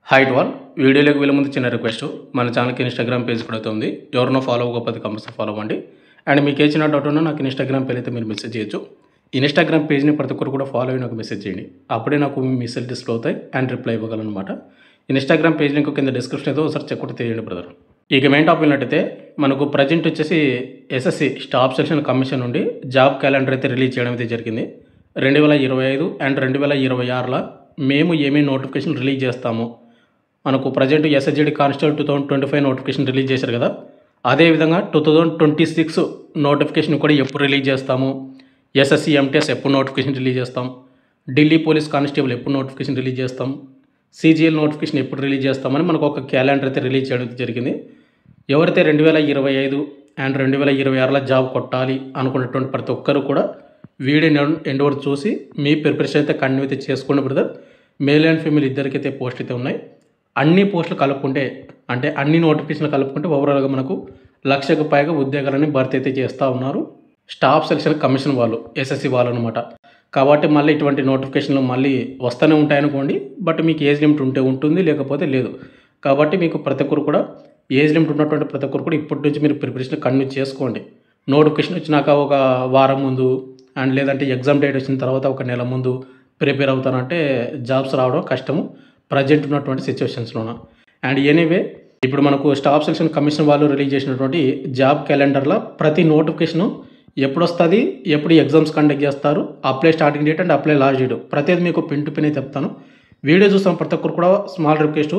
Hi to all. వీడియోలోకి వెళ్ళే ముందు చిన్న రిక్వెస్ట్, మన ఛానల్కి ఇన్స్టాగ్రామ్ పేజ్ కూడా ఉంది. ఎవరినో ఫాలో అవ్వకపోతే కంపల్సరీ ఫాలో అవ్వండి. అండ్ మీకు ఏ చిన్న డౌట్ ఉన్నా నాకు ఇన్స్టాగ్రామ్ పేజ్ అయితే మీరు మెసేజ్ చేయొచ్చు. ఇన్స్టాగ్రామ్ పేజ్ని ప్రతి ఒక్కరు కూడా ఫాలో అయ్యి నాకు మెసేజ్ చేయండి. అప్పుడే నాకు మీ మెసేజ్ డిస్ప్లే అవుతాయి అండ్ రిప్లై ఇవ్వగలను అనమాట. ఇన్స్టాగ్రామ్ పేజ్ లింక్ కింద డిస్క్రిప్షన్ ఏదో ఒకసారి చెక్ కూడా తెలియండి బ్రదర్. ఇక మెయిన్ టాపిక్ ఏంటంటే మనకు ప్రజెంట్ వచ్చేసి ఎస్ఎస్సి స్టాఫ్ సెలక్షన్ కమిషన్ నుండి జాబ్ క్యాలెండర్ అయితే రిలీజ్ చేయడం అయితే జరిగింది. 2025 అండ్ 2026లో మేము ఏమేమి నోటిఫికేషన్ రిలీజ్ చేస్తాము, మనకు ప్రజెంట్ ఎస్ఎస్జిడి కానిస్టేబుల్ 2025 నోటిఫికేషన్ రిలీజ్ చేశారు కదా, అదేవిధంగా 2026 నోటిఫికేషన్ కూడా ఎప్పుడు రిలీజ్ చేస్తాము, ఎస్ఎస్సి ఎంటీఎస్ ఎప్పుడు నోటిఫికేషన్ రిలీజ్ చేస్తాం, ఢిల్లీ పోలీస్ కానిస్టేబుల్ ఎప్పుడు నోటిఫికేషన్ రిలీజ్ చేస్తాం, సిజిఎల్ నోటిఫికేషన్ ఎప్పుడు రిలీజ్ చేస్తామని మనకు ఒక క్యాలెండర్ అయితే రిలీజ్ చేయడం జరిగింది. ఎవరైతే 2025 అండ్ 2026లో జాబ్ కొట్టాలి అనుకున్నటువంటి ప్రతి ఒక్కరు కూడా వీడియో ఎండ్ వరకు చూసి మీ ప్రిపరేషన్ అయితే కంటిన్యూ అయితే చేసుకోండి బ్రదర్. మేల్ అండ్ ఫీమేల్ ఇద్దరికైతే పోస్ట్ అయితే ఉన్నాయి. అన్ని పోస్టులు కలుపుకుంటే, అంటే అన్ని నోటిఫికేషన్లు కలుపుకుంటే ఓవరాల్గా మనకు 1,00,000కు పైగా ఉద్యోగాలని భర్తీ అయితే చేస్తూ ఉన్నారు స్టాఫ్ సెలక్షన్ కమిషన్ వాళ్ళు, ఎస్ఎస్సి వాళ్ళు అనమాట. కాబట్టి మళ్ళీ ఇటువంటి నోటిఫికేషన్లు మళ్ళీ వస్తూనే ఉంటాయనుకోండి. బట్ మీకు ఏజ్ లిమిట్ ఉంటే ఉంటుంది, లేకపోతే లేదు. కాబట్టి మీకు ప్రతి ఒక్కరు కూడా ఏజ్ లిమిట్ ఉన్నటువంటి ప్రతి ఒక్కరు కూడా ఇప్పటి నుంచి మీరు ప్రిపరేషన్ కంటిన్యూ చేసుకోండి. నోటిఫికేషన్ వచ్చినాక ఒక వారం ముందు అండ్ లేదంటే ఎగ్జామ్ డేట్ వచ్చిన తర్వాత ఒక నెల ముందు ప్రిపేర్ అవుతానంటే జాబ్స్ రావడం కష్టము ప్రజెంట్ ఉన్నటువంటి సిచ్యువేషన్స్లోన. అండ్ ఎనీవే ఇప్పుడు మనకు స్టాఫ్ సెలక్షన్ కమిషన్ వాళ్ళు రిలీజ్ చేసినటువంటి జాబ్ క్యాలెండర్లో ప్రతి నోటిఫికేషను ఎప్పుడు వస్తుంది, ఎప్పుడు ఎగ్జామ్స్ కండక్ట్ చేస్తారు, apply starting date and apply last date ప్రతిదీ మీకు పిన్ టు పిన్ అయితే చెప్తాను. వీడియో చూస్తాం ప్రతి ఒక్కరు కూడా స్మాల్ రిక్వెస్ట్,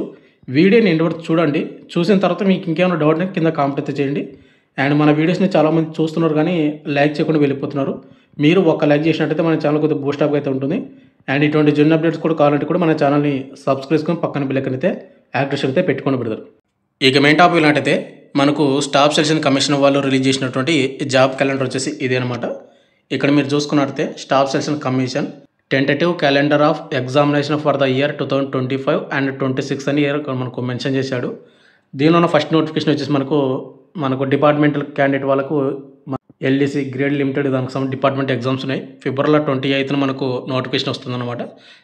వీడియోని ఎండ్ వరకు చూడండి. చూసిన తర్వాత మీకు ఇంకేమైనా డౌట్ కింద కామెంట్ అయితే చేయండి. అండ్ మన వీడియోస్ని చాలామంది చూస్తున్నారు కానీ లైక్ చేయకుండా వెళ్ళిపోతున్నారు. మీరు ఒక లైక్ చేసినట్టయితే మన ఛానల్ కొద్దిగా బూస్టప్గా అయితే ఉంటుంది. అండ్ ఇటువంటి జన్ అప్డేట్స్ కూడా కావాలంటే కూడా మన ఛానల్ని సబ్స్క్రైబ్ చేసుకొని పక్కన బిల్ ఐకాన్ అయితే యాక్టివేషన్ అయితే పెట్టుకొని పెడతారు. ఇక మెయిన్ టాపిక్ ఏంటంటే మనకు స్టాఫ్ సెలక్షన్ కమిషన్ వాళ్ళు రిలీజ్ చేసినటువంటి జాబ్ క్యాలెండర్ వచ్చేసి ఇదే అనమాట. ఇక్కడ మీరు చూసుకున్నట్టయితే staff selection commission tentative calendar of examination for the year 2025 and 26 అని ఇయర్ మనకు మెన్షన్ చేశాడు. దీనిలో ఉన్న ఫస్ట్ నోటిఫికేషన్ వచ్చేసి మనకు డిపార్ట్మెంటల్ క్యాండిడేట్ వాళ్ళకు ఎల్డీసీ గ్రేడ్ లిమిటెడ్ దానికి సంబంధించి డిపార్ట్మెంట్ ఎగ్జామ్స్ ఉన్నాయి. ఫిబ్రవరి 28న మనకు నోటిఫికేషన్ వస్తుందన్నమాట.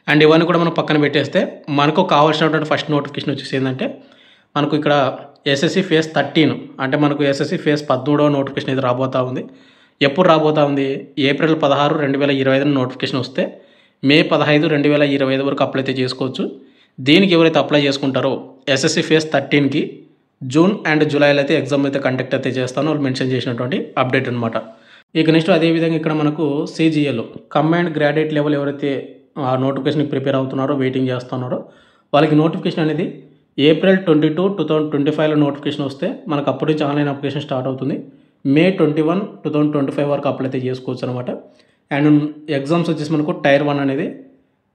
అండ్ ఇవన్నీ కూడా మనం పక్కన పెట్టేస్తే మనకు కావాల్సినటువంటి ఫస్ట్ నోటిఫికేషన్ వచ్చేసి ఏంటంటే మనకు ఇక్కడ ఎస్ఎస్సి ఫేజ్ 13, అంటే మనకు ఎస్ఎస్సి ఫేజ్ 13వ నోటిఫికేషన్ అయితే రాబోతూ ఉంది. ఎప్పుడు రాబోతూ ఉంది? ఏప్రిల్ 16, 2025 నోటిఫికేషన్ వస్తే మే 15, 2025 వరకు అప్లై అయితే చేసుకోవచ్చు. దీనికి ఎవరైతే అప్లై చేసుకుంటారో ఎస్ఎస్సి ఫేజ్ 13కి జూన్ అండ్ జూలైలో అయితే ఎగ్జామ్ అయితే కండక్ట్ అయితే చేస్తాను వాళ్ళు మెన్షన్ చేసినటువంటి అప్డేట్ అనమాట. ఇక నెక్స్ట్ అదేవిధంగా ఇక్కడ మనకు సిజిఎల్ కంబైన్డ్ గ్రాడ్యుయేట్ లెవెల్ ఎవరైతే ఆ నోటిఫికేషన్కి ప్రిపేర్ అవుతున్నారో వెయిటింగ్ చేస్తున్నారో వాళ్ళకి నోటిఫికేషన్ అనేది ఏప్రిల్ 22, 2025లో నోటిఫికేషన్ వస్తే మనకు అప్పటి నుంచి ఆన్లైన్ అప్లికేషన్ స్టార్ట్ అవుతుంది. మే 21, 2025 వరకు అప్లై అయితే చేసుకోవచ్చు అనమాట. అండ్ ఎగ్జామ్స్ వచ్చేసి మనకు టైర్ 1 అనేది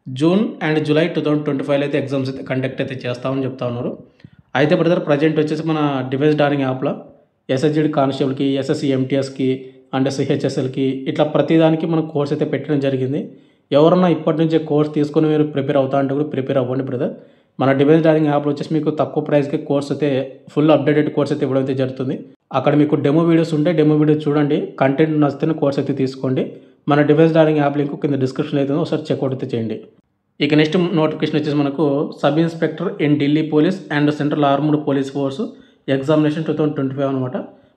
జూన్ అండ్ జూలై 2025లో అయితే ఎగ్జామ్స్ అయితే కండక్ట్ అయితే చేస్తామని చెప్తా ఉన్నారు. అయితే బ్రదర్ ప్రజెంట్ వచ్చేసి మన డిఫెన్స్ డార్నింగ్ యాప్లో ఎస్ఎస్జిడి కానిస్టేబుల్కి, ఎస్ఎస్సి ఎంటీఎస్కి అండ్ సిహెచ్ఎస్ఎల్కి ఇట్లా ప్రతిదానికి మనం కోర్స్ అయితే పెట్టడం జరిగింది. ఎవరన్నా ఇప్పటి నుంచే కోర్స్ తీసుకొని మీరు ప్రిపేర్ అవుతా అంటే కూడా ప్రిపేర్ అవ్వండి బ్రదర్. మన డిఫెన్స్ డార్నింగ్ యాప్లో వచ్చేసి మీకు తక్కువ ప్రైస్కి కోర్స్ అయితే ఫుల్ అప్డేటెడ్ కోర్స్ అయితే ఇవ్వడం అయితే జరుగుతుంది. అక్కడ మీకు డెమో వీడియోస్ ఉంటే డెమో వీడియోస్ చూడండి, కంటెంట్ నచ్చితే కోర్స్ అయితే తీసుకోండి. మన డిఫెన్స్ డార్నింగ్ యాప్ లింక్ కింద డిస్క్రిప్షన్ అయితే ఒకసారి చెక్అవుట్ అయితే చేయండి. ఇక నెక్స్ట్ నోటిఫికేషన్ వచ్చేసి మనకు sub inspector in Delhi police and central armed police force examination 2025 అనమాట.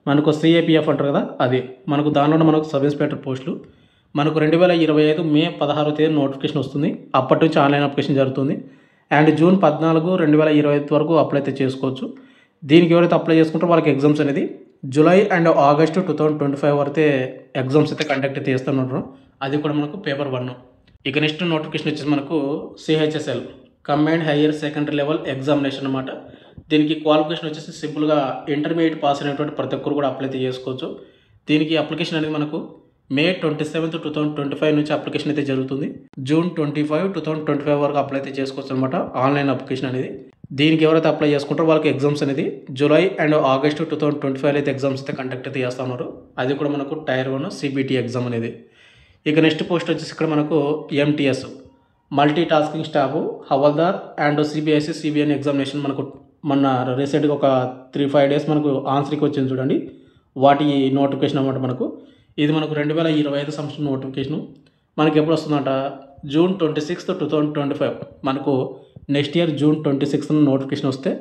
మనకు సిఏపిఎఫ్ అంటారు కదా, అది మనకు దానిలో మనకు సబ్ ఇన్స్పెక్టర్ పోస్టులు మనకు 2025 మే 16వ తేదీ నోటిఫికేషన్ వస్తుంది. అప్పటి నుంచి ఆన్లైన్ అప్లికేషన్ జరుగుతుంది. అండ్ జూన్ 14, 2025 వరకు అప్లై అయితే చేసుకోవచ్చు. దీనికి ఎవరైతే అప్లై చేసుకుంటారో వాళ్ళకి ఎగ్జామ్స్ అనేది జూలై అండ్ ఆగస్టు 2025 వరకు ఎగ్జామ్స్ అయితే కండక్ట్ అయితే చేస్తున్నారు. అది కూడా మనకు పేపర్ 1. ఇక నెక్స్ట్ నోటిఫికేషన్ వచ్చేసి మనకు CHSL combined higher secondary level examination అనమాట. దీనికి క్వాలిఫికేషన్ వచ్చేసి సింపుల్గా ఇంటర్మీడియట్ పాస్ అయినటువంటి ప్రతి ఒక్కరు కూడా అప్లై అయితే చేసుకోవచ్చు. దీనికి అప్లికేషన్ అనేది మనకు మే 27, 2025 నుంచి అప్లికేషన్ అయితే జరుగుతుంది. జూన్ 25, 2025 వరకు అప్లై అయితే చేసుకోవచ్చు అనమాట ఆన్లైన్ అప్లికేషన్ అనేది. దీనికి ఎవరైతే అప్లై చేసుకుంటారో వాళ్ళకి ఎగ్జామ్స్ అనేది జూలై అండ్ ఆగస్టు 2025 అయితే ఎగ్జామ్స్ అయితే కండక్ట్ అయితే చేస్తున్నారు. అది కూడా మనకు టైర్ 1 సిబిటి ఎగ్జామ్ అనేది. ఇక నెక్స్ట్ పోస్ట్ వచ్చేసి ఇక్కడ మనకు MTS multi tasking staff havildar and CBSE CBN examination మనకు మొన్న రీసెంట్గా ఒక 3-5 డేస్ మనకు ఆన్సర్కి వచ్చింది చూడండి, వాటి నోటిఫికేషన్ అనమాట. ఇది మనకు 2025 సంవత్సరం నోటిఫికేషను. మనకి ఎప్పుడు వస్తుందంట జూన్ 26, 2025 మనకు నెక్స్ట్ ఇయర్ జూన్ 26 నోటిఫికేషన్ వస్తే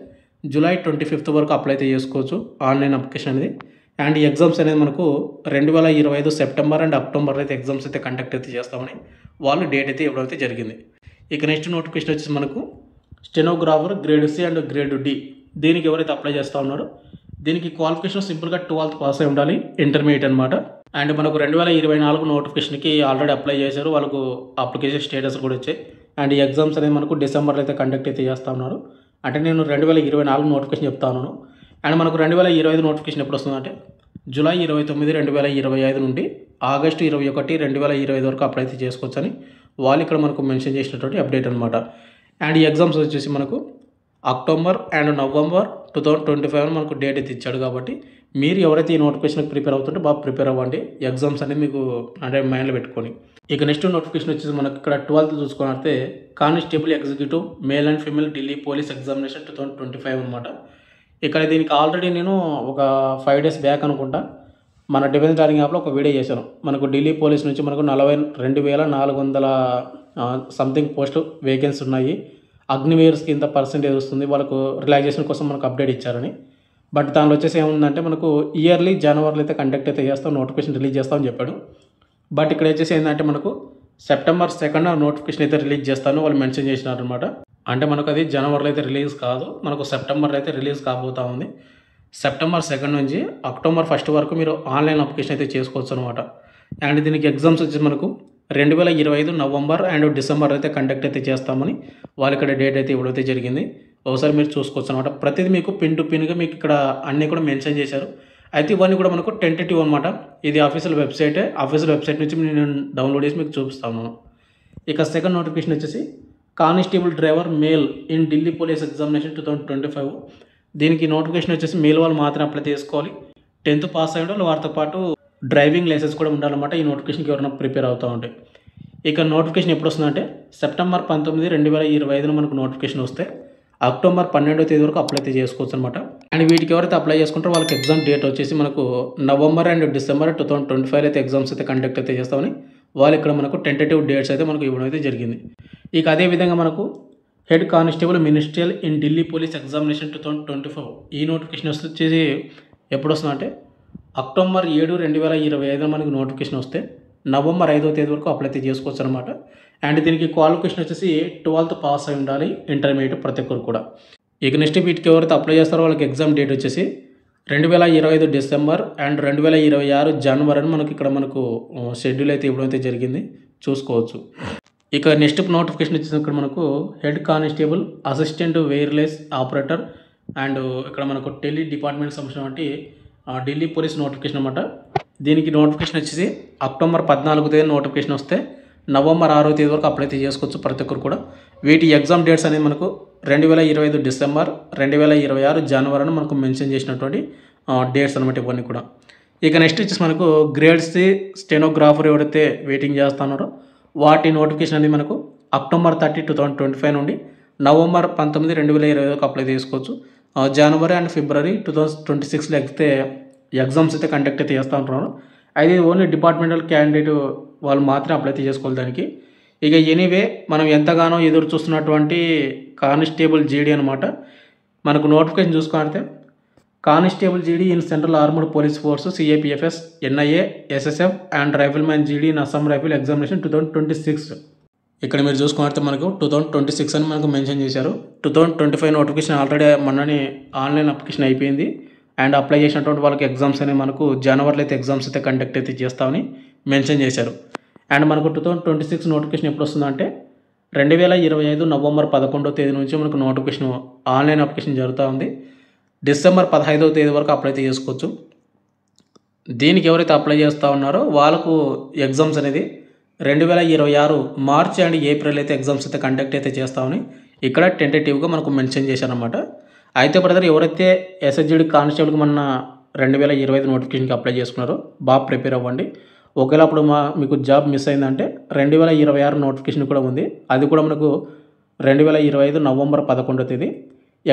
జూలై 25 వరకు అప్లై అయితే చేసుకోవచ్చు ఆన్లైన్ అప్లికేషన్ అనేది. అండ్ ఈ ఎగ్జామ్స్ అనేది మనకు 2025 సెప్టెంబర్ అండ్ అక్టోబర్ అయితే ఎగ్జామ్స్ అయితే కండక్ట్ అయితే చేస్తామని వాళ్ళు డేట్ అయితే ఇవ్వడం అయితే జరిగింది. ఇక నెక్స్ట్ నోటిఫికేషన్ వచ్చేసి మనకు stenographer grade C and grade D. దీనికి ఎవరైతే అప్లై చేస్తూ ఉన్నారో దీనికి క్వాలిఫికేషన్ సింపుల్గా 12th పాస్ అయి ఉండాలి, ఇంటర్మీడియట్ అనమాట. అండ్ మనకు 2024 నోటిఫికేషన్కి ఆల్రెడీ అప్లై చేశారు, వాళ్ళకు అప్లికేషన్ స్టేటస్ కూడా వచ్చాయి. అండ్ ఈ ఎగ్జామ్స్ అనేది మనకు డిసెంబర్లో అయితే కండక్ట్ అయితే చేస్తూ ఉన్నారు. అంటే నేను 2024 నోటిఫికేషన్ చెప్తా ఉన్నాను. అండ్ మనకు 2025 నోటిఫికేషన్ ఎప్పుడు వస్తుందంటే జూలై 29, 2025 నుండి ఆగస్టు 21, 2025 వరకు అప్లై అయితే చేసుకోవచ్చని వాళ్ళు ఇక్కడ మనకు మెన్షన్ చేసినటువంటి అప్డేట్ అనమాట. అండ్ ఈ ఎగ్జామ్స్ వచ్చేసి మనకు అక్టోబర్ అండ్ నవంబర్ 2025 మనకు డేట్ అయితే ఇచ్చాడు. కాబట్టి మీరు ఎవరైతే ఈ నోటిఫికేషన్కి ప్రిపేర్ అవుతుంటే బాగా ప్రిపేర్ అవ్వండి, ఎగ్జామ్స్ అనేది మీకు అంటే మైండ్లో పెట్టుకొని. ఇక నెక్స్ట్ నోటిఫికేషన్ వచ్చేసి మనకి ఇక్కడ 12th చూసుకున్నట్టే constable executive male and female Delhi police examination 2025 అనమాట. ఇక్కడ దీనికి ఆల్రెడీ నేను ఒక 5 days బ్యాక్ అనుకుంటా మన డిఫెన్స్ ట్రైనింగ్ యాప్లో ఒక వీడియో చేశాను. మనకు ఢిల్లీ పోలీస్ నుంచి మనకు 42,400 సంథింగ్ పోస్ట్ వేకెన్సీ ఉన్నాయి. అగ్నివేర్స్కి ఇంత పర్సెంటేజ్ వస్తుంది, వాళ్ళకు రిలాక్సేషన్ కోసం మనకు అప్డేట్ ఇచ్చారని. బట్ దానిలో వచ్చేసి ఏముందంటే మనకు ఇయర్లీ జనవరిలో అయితే కండక్ట్ అయితే చేస్తాం, నోటిఫికేషన్ రిలీజ్ చేస్తామని చెప్పాడు. బట్ ఇక్కడ వచ్చేసి ఏంటంటే మనకు సెప్టెంబర్ 2 నోటిఫికేషన్ అయితే రిలీజ్ చేస్తాను వాళ్ళు మెన్షన్ చేసినారనమాట. అంటే మనకు అది జనవరిలో అయితే రిలీజ్ కాదు, మనకు సెప్టెంబర్లో అయితే రిలీజ్ కాబోతా ఉంది. సెప్టెంబర్ 2 నుంచి అక్టోబర్ 1 వరకు మీరు ఆన్లైన్ అప్లికేషన్ అయితే చేసుకోవచ్చు అనమాట. అండ్ దీనికి ఎగ్జామ్స్ వచ్చి మనకు 2025 నవంబర్ అండ్ డిసెంబర్ అయితే కండక్ట్ అయితే చేస్తామని వాళ్ళు ఇక్కడ డేట్ అయితే ఇవ్వడైతే జరిగింది. ఒకసారి మీరు చూసుకోవచ్చు అనమాట. ప్రతిదీ మీకు పిన్ టు పిన్గా మీకు ఇక్కడ అన్నీ కూడా మెన్షన్ చేశారు. అయితే ఇవన్నీ కూడా మనకు టెంటేటివ్ అనమాట. ఇది అఫీషియల్ వెబ్సైటే, అఫీషియల్ వెబ్సైట్ నుంచి నేను డౌన్లోడ్ చేసి మీకు చూపిస్తాను. ఇక సెకండ్ నోటిఫికేషన్ వచ్చేసి constable driver male in Delhi police examination 2025. దీనికి నోటిఫికేషన్ వచ్చేసి మేల్ వాళ్ళు మాత్రం అప్లై చేసుకోవాలి, 10th పాస్ అయ్యి ఉండాలి, వారితో పాటు డ్రైవింగ్ లైసెన్స్ కూడా ఉండాలన్నమాట. ఈ నోటిఫికేషన్కి ఎవరైనా ప్రిపేర్ అవుతూ ఉంటే ఇక నోటిఫికేషన్ ఎప్పుడు వస్తుందంటే సెప్టెంబర్ 19, 2025 మనకు నోటిఫికేషన్ వస్తే అక్టోబర్ 12 వరకు అప్లై అయితే చేసుకోవచ్చు అనమాట. అండ్ వీటికి ఎవరైతే అప్లై చేసుకుంటారో వాళ్ళకి ఎగ్జామ్ డేట్ వచ్చేసి మనకు నవంబర్ అండ్ డిసెంబర్ 2025 అయితే ఎగ్జామ్స్ అయితే కండక్ట్ అయితే చేస్తామని వాళ్ళు ఇక్కడ మనకు టెంటేటివ్ డేట్స్ అయితే మనకు ఇవ్వడం అయితే జరిగింది. ఇక అదేవిధంగా మనకు head constable ministerial in Delhi police examination 2025 ఈ నోటిఫికేషన్ వచ్చేసి ఎప్పుడు వస్తుందంటే అక్టోబర్ 7, 2025 మనకి నోటిఫికేషన్ వస్తే నవంబర్ 5 వరకు అప్లై అయితే చేసుకోవచ్చు అనమాట. అండ్ దీనికి క్వాలిఫికేషన్ వచ్చేసి 12th పాస్ అయి ఉండాలి, ఇంటర్మీడియట్ ప్రతి ఒక్కరు కూడా. ఇక నెక్స్ట్ వీటికి ఎవరైతే అప్లై చేస్తారో వాళ్ళకి ఎగ్జామ్ డేట్ వచ్చేసి 2025 డిసెంబర్ అండ్ 2026 జనవరి అని మనకి ఇక్కడ మనకు షెడ్యూల్ అయితే ఇవ్వడం అయితే జరిగింది, చూసుకోవచ్చు. ఇక నెక్స్ట్ నోటిఫికేషన్ వచ్చేసి ఇక్కడ మనకు head constable assistant wireless operator and ఇక్కడ మనకు టెలి డిపార్ట్మెంట్ సంబంధించినటువంటి ఢిల్లీ పోలీస్ నోటిఫికేషన్ అనమాట. దీనికి నోటిఫికేషన్ వచ్చేసి అక్టోబర్ 14 నోటిఫికేషన్ వస్తే నవంబర్ 6 వరకు అప్లై చేసుకోవచ్చు ప్రతి ఒక్కరు కూడా. వీటి ఎగ్జామ్ డేట్స్ అనేది మనకు 2025 డిసెంబర్, 2026 జనవరి అని మనకు మెన్షన్ చేసినటువంటి డేట్స్ అనమాట ఇవన్నీ కూడా. ఇక నెక్స్ట్ వచ్చేసి మనకు గ్రేడ్ సి స్టెనోగ్రాఫర్ ఎవరైతే వెయిటింగ్ చేస్తున్నారో వాటి నోటిఫికేషన్ అనేది మనకు అక్టోబర్ 30, 2025 నుండి నవంబర్ 19, 2025 వరకు అప్లై చేసుకోవచ్చు. జనవరి అండ్ ఫిబ్రవరి 2026లో అయితే ఎగ్జామ్స్ అయితే కండక్ట్ అయితే చేస్తూ ఉంటున్నారు. అయితే ఓన్లీ డిపార్ట్మెంటల్ క్యాండిడేట్ వాళ్ళు మాత్రమే అప్లై చేసుకోవాలి దానికి. ఇక ఎనీవే మనం ఎంతగానో ఎదురు చూస్తున్నటువంటి కానిస్టేబుల్ జీడీ అనమాట. మనకు నోటిఫికేషన్ చూసుకుంటే constable GD in central armed police force CAPFs NIA SSF and rifleman GD in Assam rifle examination 2026. ఇక్కడ మీరు చూసుకుంటే మనకు 2026 అని మనకు మెన్షన్ చేశారు. 2025 నోటిఫికేషన్ ఆల్రెడీ మొన్ననే ఆన్లైన్ అప్లికేషన్ అయిపోయింది. అండ్ అప్లై చేసినటువంటి వాళ్ళకి ఎగ్జామ్స్ అనేవి మనకు జనవరిలో అయితే ఎగ్జామ్స్ అయితే కండక్ట్ అయితే చేస్తామని మెన్షన్ చేశారు. అండ్ మనకు 2026 నోటిఫికేషన్ ఎప్పుడు వస్తుందంటే 2025 నవంబర్ 11 నుంచి మనకు నోటిఫికేషన్ ఆన్లైన్ అప్లికేషన్ జరుగుతూ ఉంది. డిసెంబర్ 15 వరకు అప్లై అయితే చేసుకోవచ్చు. దీనికి ఎవరైతే అప్లై చేస్తూ ఉన్నారో వాళ్ళకు ఎగ్జామ్స్ అనేది 2026 మార్చి అండ్ ఏప్రిల్ అయితే ఎగ్జామ్స్ అయితే కండక్ట్ అయితే చేస్తామని ఇక్కడ టెంటేటివ్గా మనకు మెన్షన్ చేశారనమాట. అయితే బ్రదర్ ఎవరైతే ఎస్ఎస్జీడీ కానిస్టేబుల్కి మన 2025 నోటిఫికేషన్కి అప్లై చేసుకున్నారో బాగా ప్రిపేర్ అవ్వండి. ఒకవేళ అప్పుడు మీకు జాబ్ మిస్ అయిందంటే 2026 నోటిఫికేషన్ కూడా ఉంది, అది కూడా మనకు 2025 నవంబర్ 11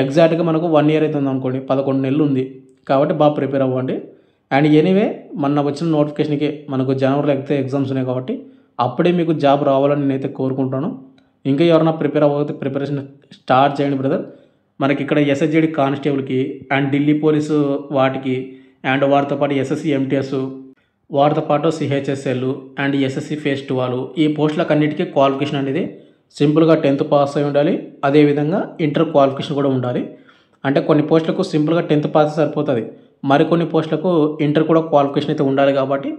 ఎగ్జాక్ట్గా మనకు 1 year అవుతుంది అనుకోండి, 11 నెలలు ఉంది. కాబట్టి బాగా ప్రిపేర్ అవ్వండి. అండ్ ఎనీవే మొన్న వచ్చిన నోటిఫికేషన్కి మనకు జనవరిలో అయితే ఎగ్జామ్స్ ఉన్నాయి కాబట్టి అప్పుడే మీకు జాబ్ రావాలని నేనైతే కోరుకుంటాను. ఇంకా ఎవరైనా ప్రిపేర్ అవ్వకపోతే ప్రిపరేషన్ స్టార్ట్ చేయండి బ్రదర్. మనకి ఇక్కడ ఎస్ఎస్జేడి కానిస్టేబుల్కి అండ్ ఢిల్లీ పోలీసు వాటికి అండ్ వాటితో పాటు ఎస్ఎస్సి ఎంటీఎస్ వాటితో పాటు సిహెచ్ఎస్ఎల్ అండ్ ఎస్ఎస్సి ఫేజ్ 12 ఈ పోస్టులకు అన్నిటికీ క్వాలిఫికేషన్ అనేది సింపుల్గా 10th పాస్ అయి ఉండాలి. అదేవిధంగా ఇంటర్ క్వాలిఫికేషన్ కూడా ఉండాలి. అంటే కొన్ని పోస్టులకు సింపుల్గా 10th పాస్ సరిపోతుంది. మరికొన్ని పోస్టులకు ఇంటర్ కూడా క్వాలిఫికేషన్ అయితే ఉండాలి. కాబట్టి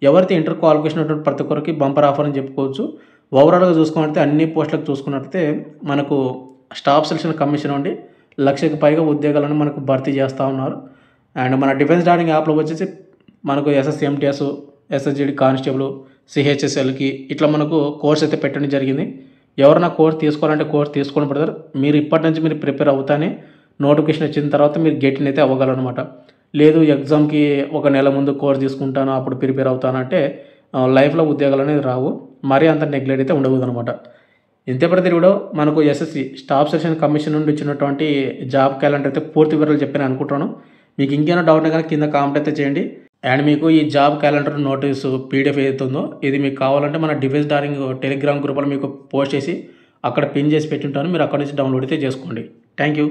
ఎవరైతే ఇంటర్ క్వాలిఫికేషన్ ఉన్నటువంటి ప్రతి ఒక్కరికి బంపర్ ఆఫర్ అని చెప్పుకోవచ్చు. ఓవరాల్గా చూసుకున్నట్లయితే అన్ని పోస్టులకు చూసుకున్నట్లయితే మనకు స్టాఫ్ సెలక్షన్ కమిషన్ నుండి 1,00,000కి పైగా ఉద్యోగాలను మనకు భర్తీ చేస్తూ ఉన్నారు. అండ్ మన డిఫెన్స్ డాటింగ్ యాప్లో వచ్చేసి మనకు ఎస్ఎస్సి ఎంటీఎస్, ఎస్ఎస్జేడి కానిస్టేబుల్, సిహెచ్ఎస్ఎల్కి ఇట్లా మనకు కోర్స్ అయితే పెట్టడం జరిగింది. ఎవరైనా కోర్స్ తీసుకోవాలంటే కోర్స్ తీసుకోండి బ్రదర్. మీరు ఇప్పటి నుంచి మీరు ప్రిపేర్ అవుతానే నోటిఫికేషన్ వచ్చిన తర్వాత మీరు గెట్ని అయితే అవ్వగలరనమాట. లేదు ఎగ్జామ్కి ఒక నెల ముందు కోర్స్ తీసుకుంటాను అప్పుడు ప్రిపేర్ అవుతానంటే లైఫ్లో ఉద్యోగాలు అనేది రావు. మరీ అంత నెగ్లెక్ట్ అయితే ఉండకూడదు అనమాట. ఇంతే ప్రతి వీడియో మనకు ఎస్ఎస్సి స్టాఫ్ సెలక్షన్ కమిషన్ నుండి ఇచ్చినటువంటి జాబ్ క్యాలెండర్ అయితే పూర్తి వివరాలు చెప్పాను అనుకుంటున్నాను. మీకు ఇంకేమైనా డౌట్ కనుక కింద కామెంట్ అయితే చేయండి. అండ్ మీకు ఈ జాబ్ క్యాలెండర్ నోటీసు పీడిఎఫ్ ఏదైతే ఉందో ఇది మీకు కావాలంటే మన డిఫెన్స్ డార్లింగ్ టెలిగ్రామ్ గ్రూప్లో మీకు పోస్ట్ చేసి అక్కడ పిన్ చేసి పెట్టి ఉంటాను. మీరు అక్కడ నుంచి డౌన్లోడ్ అయితే చేసుకోండి. Thank you.